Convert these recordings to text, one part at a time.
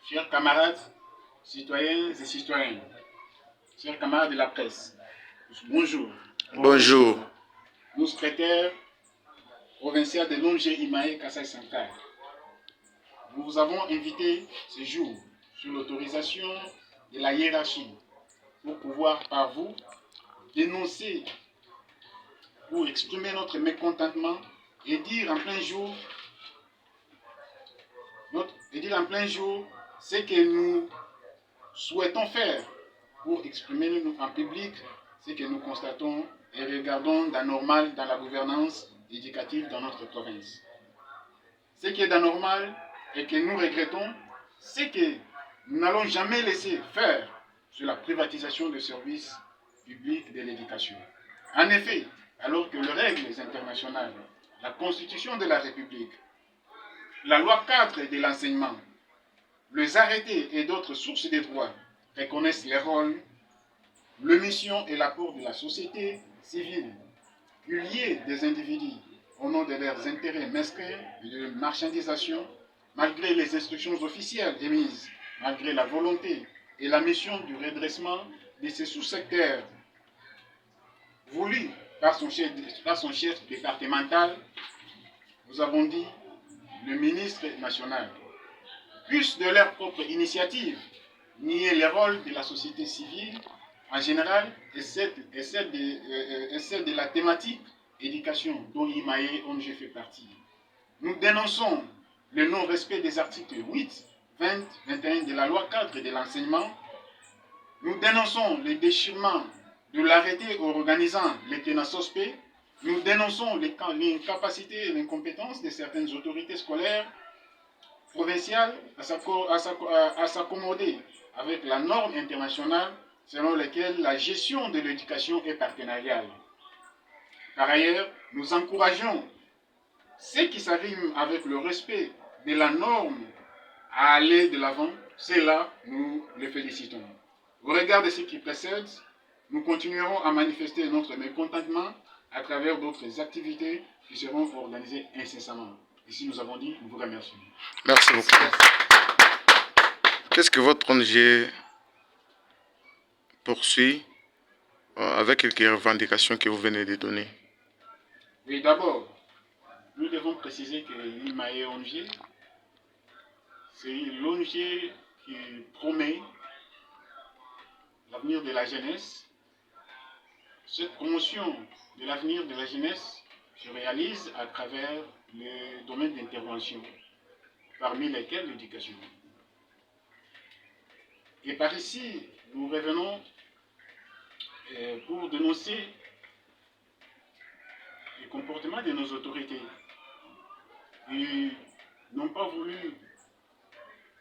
chers camarades, citoyens et citoyennes, chers camarades de la presse, bonjour. Bonjour. Nous, secrétaires provinciaux de l'ONG Imae Kassai Sankar, nous vous avons invité ce jour sur l'autorisation de la hiérarchie pour pouvoir par vous dénoncer ou exprimer notre mécontentement et dire en plein jour ce que nous souhaitons faire pour exprimer en public ce que nous constatons et regardons d'anormal dans la gouvernance éducative dans notre province. Ce qui est d'anormal et que nous regrettons, c'est que nous n'allons jamais laisser faire sur la privatisation des services publics de l'éducation. En effet, alors que les règles internationales, la Constitution de la République, la loi cadre de l'enseignement, les arrêtés et d'autres sources de droits reconnaissent les rôles, les missions et l'apport de la société civile, liée des individus au nom de leurs intérêts mesquins et de marchandisation, malgré les instructions officielles émises, malgré la volonté et la mission du redressement de ces sous-secteurs voulus par son chef départemental, nous avons dit le ministre national, puissent de leur propre initiative nier les rôles de la société civile en général et celle de la thématique éducation dont Imae ONG fait partie. Nous dénonçons le non-respect des articles 8, 20, 21 de la loi cadre de l'enseignement. Nous dénonçons le déchirement de l'arrêté organisant les TENASOSPE. Nous dénonçons l'incapacité et l'incompétence de certaines autorités scolaires provinciales à s'accommoder avec la norme internationale selon laquelle la gestion de l'éducation est partenariale. Par ailleurs, nous encourageons ceux qui s'arriment avec le respect de la norme à aller de l'avant. C'est là, nous les félicitons. Au regard de ce qui précède, nous continuerons à manifester notre mécontentement à travers d'autres activités qui seront organisées incessamment. Ici, nous avons dit, nous vous remercions. Merci beaucoup. Qu'est-ce que votre ONG poursuit avec quelques revendications que vous venez de donner? Oui, d'abord, nous devons préciser que l'IMAE ONG, c'est l'ONG qui promet l'avenir de la jeunesse. Cette promotion de l'avenir de la jeunesse se réalise à travers les domaines d'intervention, parmi lesquels l'éducation. Et par ici, nous revenons pour dénoncer le comportement de nos autorités. Ils n'ont pas voulu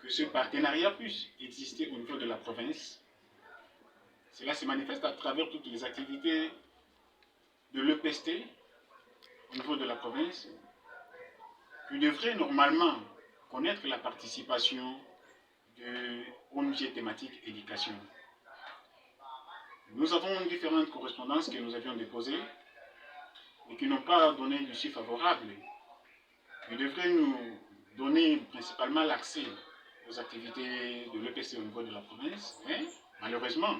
que ce partenariat puisse exister au niveau de la province. Cela se manifeste à travers toutes les activités de l'EPST au niveau de la province, qui devrait normalement connaître la participation de ONG thématique éducation. Nous avons différentes correspondances que nous avions déposées et qui n'ont pas donné d'issue favorable. Ils devraient nous donner principalement l'accès aux activités de l'EPC au niveau de la province, mais malheureusement,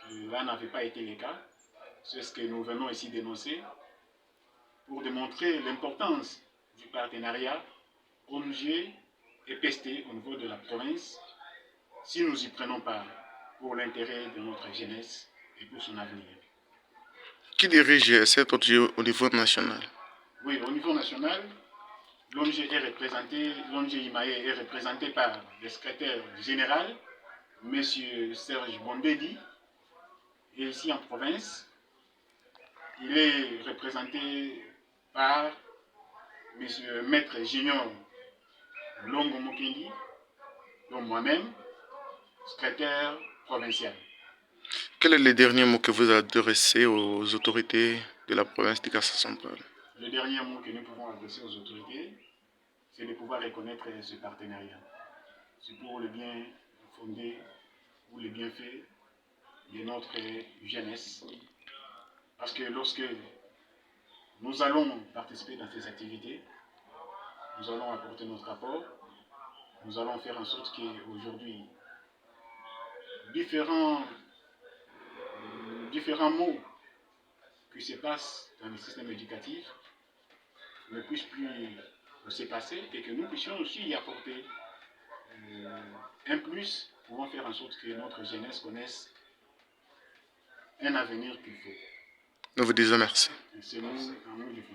cela n'avait pas été le cas. C'est ce que nous venons ici dénoncer pour démontrer l'importance du partenariat ONG et PST au niveau de la province si nous y prenons part pour l'intérêt de notre jeunesse et pour son avenir. Qui dirige cette ONG au niveau national? Oui, au niveau national, l'ONG Imae est représentée par le secrétaire général, M. Serge Bondedi, et ici en province, il est représenté par M. Maître Junior Longo Mokendi, donc moi-même, secrétaire provincial. Quel est le dernier mot que vous adressez aux autorités de la province de Kassai centrale? Le dernier mot que nous pouvons adresser aux autorités, c'est de pouvoir reconnaître ce partenariat. C'est pour le bien fondé ou le bienfait de notre jeunesse. Parce que lorsque nous allons participer dans ces activités, nous allons apporter notre apport, nous allons faire en sorte qu'aujourd'hui, différents mots qui se passent dans le système éducatif ne puissent plus se passer et que nous puissions aussi y apporter un plus, pouvant faire en sorte que notre jeunesse connaisse un avenir qu'il faut. Nous vous disons merci. C'est nous, en nous, du fond.